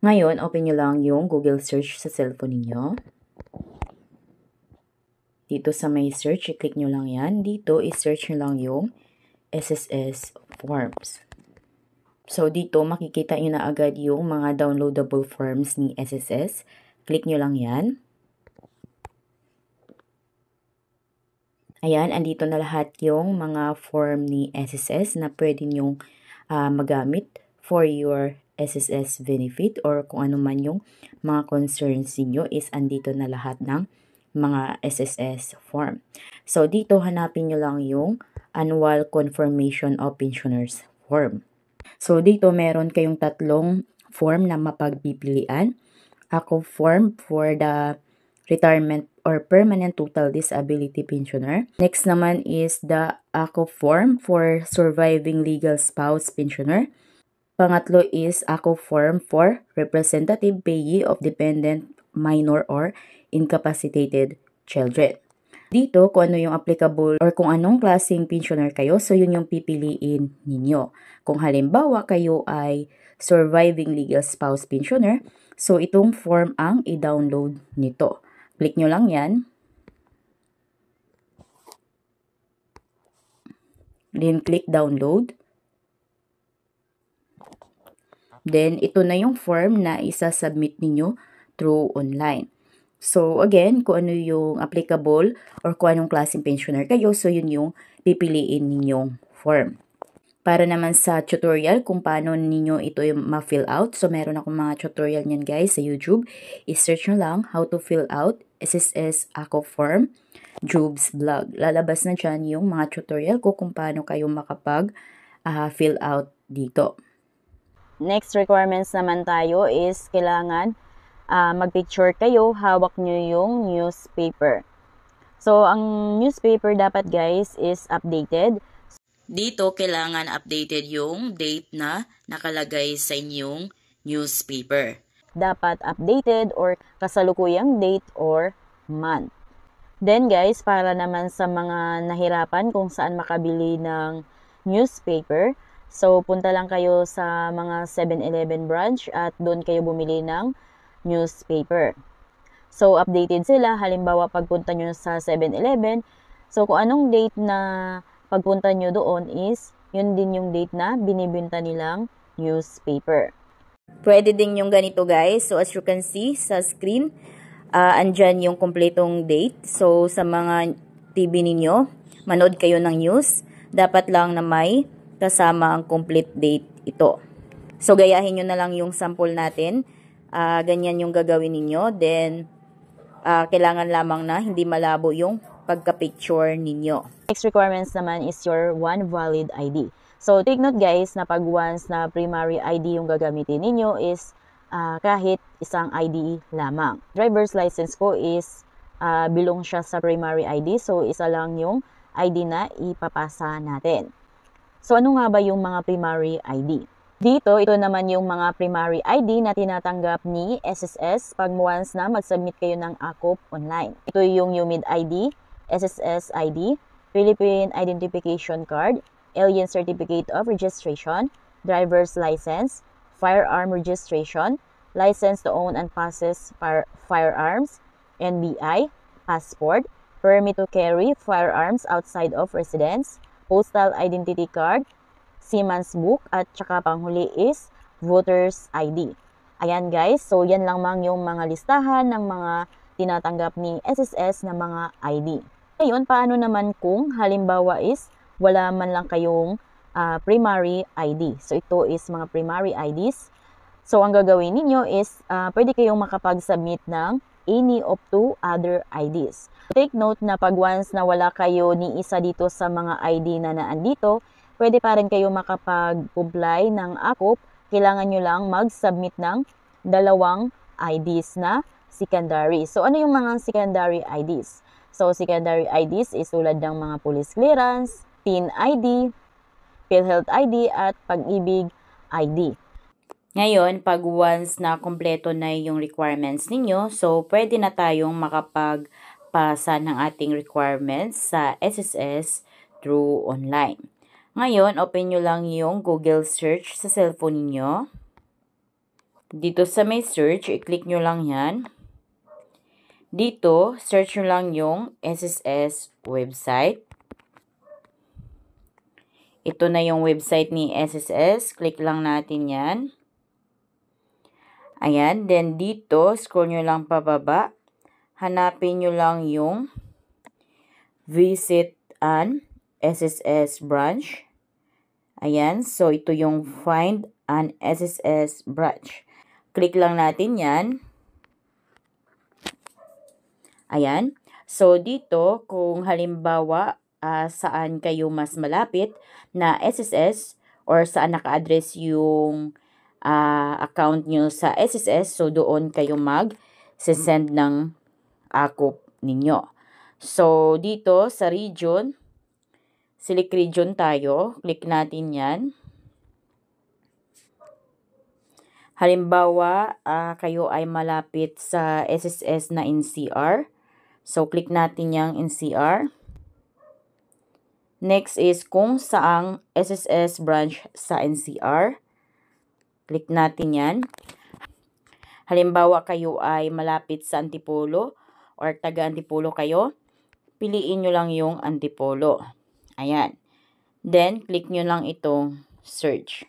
Ngayon, open nyo lang yung Google search sa cellphone ninyo. Dito sa may search, i-click nyo lang yan. Dito, i-search nyo lang yung SSS forms. So, dito, makikita nyo na agad yung mga downloadable forms ni SSS. Click nyo lang yan. Ayan, andito na lahat yung mga form ni SSS na pwede nyong magamit for your SSS benefit or kung ano man yung mga concerns niyo is andito na lahat ng mga SSS form. So, dito hanapin nyo lang yung Annual Confirmation of Pensioners form. So, dito meron kayong tatlong form na mapagpipilian. Ako form for the retirement or permanent total disability pensioner. Next naman is the ACO form for surviving legal spouse pensioner. Pangatlo is ACO form for representative payee of dependent minor or incapacitated children. Dito, kung ano yung applicable or kung anong klaseng pensioner kayo, so yun yung pipiliin ninyo. Kung halimbawa kayo ay surviving legal spouse pensioner, so itong form ang i-download nito. Click nyo lang yan. Then, click download. Then, ito na yung form na isa-submit ninyo through online. So, again, kung ano yung applicable or kung anong klaseng pensioner kayo, so yun yung pipiliin ninyong form. Para naman sa tutorial kung paano ninyo ito ma-fill out, so meron akong mga tutorial niyan guys sa YouTube. I-search nyo lang how to fill out SSS ACO form, Jubes Vlog. Lalabas na dyan yung mga tutorial ko kung paano kayo makapag-fill out dito. Next requirements naman tayo is kailangan mag-picture kayo, hawak nyo yung newspaper. So, ang newspaper dapat guys is updated. Dito, kailangan updated yung date na nakalagay sa inyong newspaper. Dapat updated or kasalukuyang date or month. Then guys, para naman sa mga nahirapan kung saan makabili ng newspaper, so punta lang kayo sa mga 7-Eleven branch at doon kayo bumili ng newspaper. So, updated sila. Halimbawa, pagpunta nyo sa 7-Eleven, so kung anong date na pagpunta nyo doon is, yun din yung date na binibenta nilang newspaper. Pwede din yung ganito guys. So, as you can see sa screen, andyan yung kompletong date. So, sa mga TV ninyo, manood kayo ng news, dapat lang na may kasama ang complete date ito. So, gayahin nyo na lang yung sample natin. Ganyan yung gagawin ninyo. Then, kailangan lamang na hindi malabo yung pagka-picture ninyo. Next requirements naman is your one valid ID. So, take note guys na pag once na primary ID yung gagamitin ninyo is kahit isang ID lamang. Driver's license ko is belong siya sa primary ID. So, isa lang yung ID na ipapasa natin. So, ano nga ba yung mga primary ID? Dito, ito naman yung mga primary ID na tinatanggap ni SSS pag once na mag-submit kayo ng ACOP online. Ito yung UMID ID, SSS ID, Philippine Identification Card, Alien Certificate of Registration, Driver's License, Firearm Registration, License to Own and Possess Firearms, NBI, Passport, Permit to Carry Firearms Outside of Residence, Postal Identity Card, Seaman's Book, at saka panghuli is Voter's ID. Ayan guys, so yan lang yung mga listahan ng mga tinatanggap ni SSS na mga ID. Ngayon, paano naman kung halimbawa is wala man lang kayong primary ID? So ito is mga primary IDs. So ang gagawin ninyo is pwede kayong makapag-submit ng any of two other IDs. Take note na pag once na wala kayo ni isa dito sa mga ID na naandito, pwede pa rin kayo makapag-comply ng ACOP. Kailangan nyo lang mag-submit ng dalawang IDs na secondary. So, ano yung mga secondary IDs? So, secondary IDs is tulad ng mga police clearance, PIN ID, PhilHealth ID, at Pag-ibig ID. Ngayon, pag once na kompleto na yung requirements ninyo, so pwede na tayong makapagpasa ng ating requirements sa SSS through online. Ngayon, open nyo lang yung Google search sa cellphone niyo. Dito sa may search, i-click nyo lang yan. Dito, search nyo lang yung SSS website. Ito na yung website ni SSS. Click lang natin yan. Ayan. Then, dito, scroll nyo lang pababa. Hanapin nyo lang yung Visit an SSS branch. Ayan. So, ito yung Find an SSS branch. Click lang natin yan. Ayan. So, dito, kung halimbawa, saan kayo mas malapit na SSS or saan naka-address yung account nyo sa SSS, so doon kayo mag-send ng akop ninyo. So, dito sa region, select region tayo. Click natin yan. Halimbawa, kayo ay malapit sa SSS na NCR. So, click natin yung NCR. Next is kung saang SSS branch sa NCR. Click natin yan. Halimbawa, kayo ay malapit sa Antipolo or taga-Antipolo kayo. Piliin nyo lang yung Antipolo. Ayan. Then, click nyo lang itong search.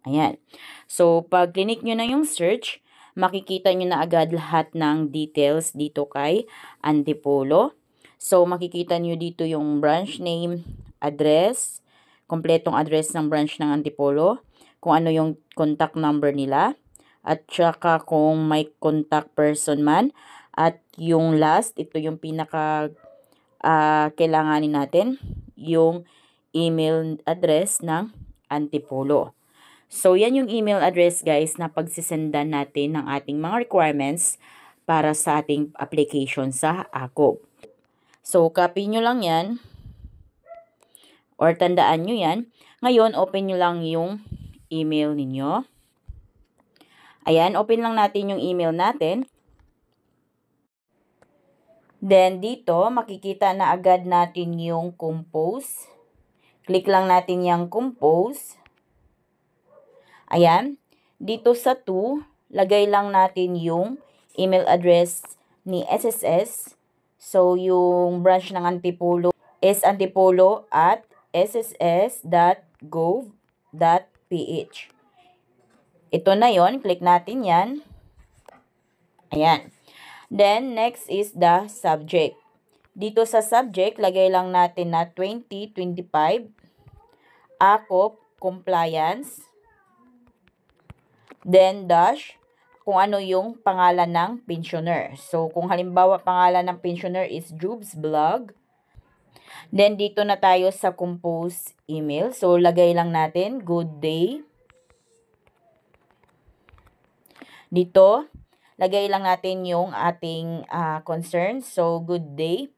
Ayan. So, pag click nyo na yung search, makikita nyo na agad lahat ng details dito kay Antipolo. So, makikita nyo dito yung branch name, address, kompletong address ng branch ng Antipolo, kung ano yung contact number nila, at saka kung may contact person man, at yung last, ito yung pinaka kailanganin natin, yung email address ng Antipolo. So, yan yung email address guys na pagsisendan natin ng ating mga requirements para sa ating application sa AKOB. So, copy nyo lang yan or tandaan nyo yan. Ngayon, open nyo lang yung email ninyo. Ayan, open lang natin yung email natin. Then, dito, makikita na agad natin yung compose. Click lang natin yung compose. Ayan. Dito sa 2, lagay lang natin yung email address ni SSS. So, yung branch ng Antipolo is antipolo@sss.gov.ph. Ito na yon. Click natin yan. Ayan. Then, next is the subject. Dito sa subject, lagay lang natin na 2025 AKOP compliance. Then, dash, kung ano yung pangalan ng pensioner. So, kung halimbawa pangalan ng pensioner is Jubes Blog. Then, dito na tayo sa compose email. So, lagay lang natin, good day. Dito, lagay lang natin yung ating concern. So, good day.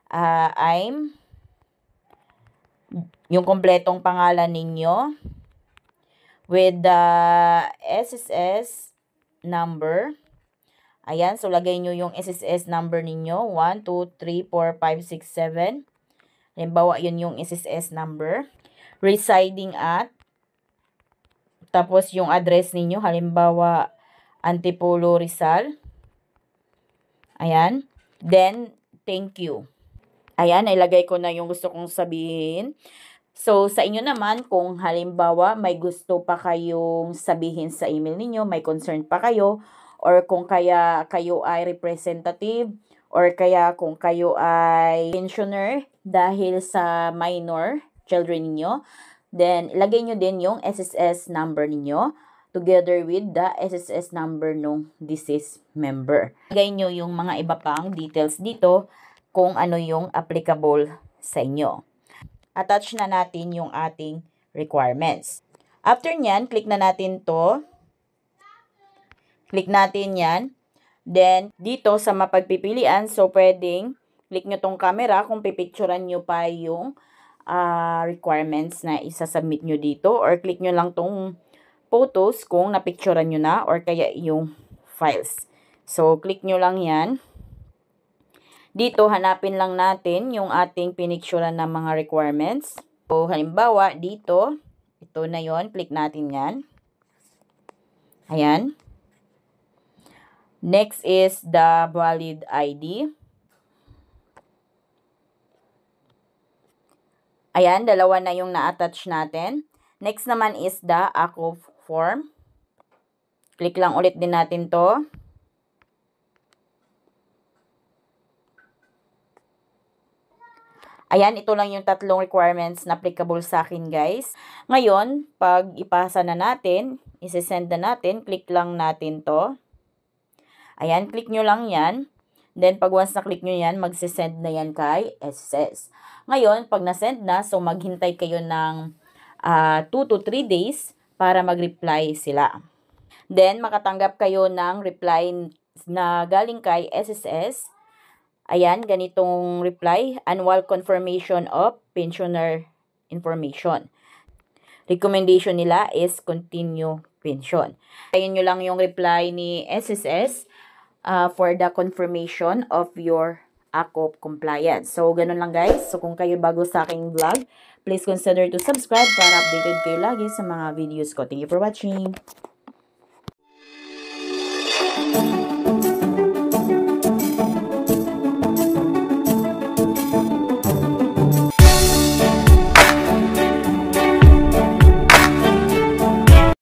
I'm, yung kompletong pangalan ninyo with the SSS number. Ayan, so lagay nyo yung SSS number ninyo. 1, 2, 3, 4, 5, 6, 7. Halimbawa, yun yung SSS number. Residing at. Tapos yung address ninyo. Halimbawa, Antipolo, Rizal. Ayan. Then, thank you. Ayan, ilagay ko na yung gusto kong sabihin. So, sa inyo naman, kung halimbawa may gusto pa kayong sabihin sa email ninyo, may concern pa kayo, or kung kaya kayo ay representative, or kaya kung kayo ay pensioner dahil sa minor children ninyo, then ilagay nyo din yung SSS number ninyo together with the SSS number ng deceased member. Ilagay nyo yung mga iba pang details dito kung ano yung applicable sa inyo. Attach na natin yung ating requirements. After nyan, click na natin to. Click natin yan. Then, dito sa mapagpipilian, so pwedeng click nyo tong camera kung pipicturan nyo pa yung requirements na isasubmit nyo dito. Or click nyo lang tong photos kung napicturan nyo na or kaya yung files. So, click nyo lang yan. Dito, hanapin lang natin yung ating pinicturan ng mga requirements. So, halimbawa, dito, ito na yon. Click natin yan. Ayan. Next is the valid ID. Ayan, dalawa na yung na-attach natin. Next naman is the ACOF form. Click lang ulit din natin to. Ayan, ito lang yung tatlong requirements na applicable sa akin, guys. Ngayon, pag ipasa na natin, isi-send na natin, click lang natin to. Ayan, click nyo lang yan. Then, pag once na-click nyo yan, magsisend na yan kay SSS. Ngayon, pag na-send na, so maghintay kayo ng 2 to 3 days para mag-reply sila. Then, makatanggap kayo ng reply na galing kay SSS. Ayan, ganitong reply, annual confirmation of pensioner information. Recommendation nila is continue pension. Ayun nyo lang yung reply ni SSS for the confirmation of your ACOP compliance. So, ganun lang guys. So, kung kayo bago sa aking vlog, please consider to subscribe para updated kayo lagi sa mga videos ko. Thank you for watching.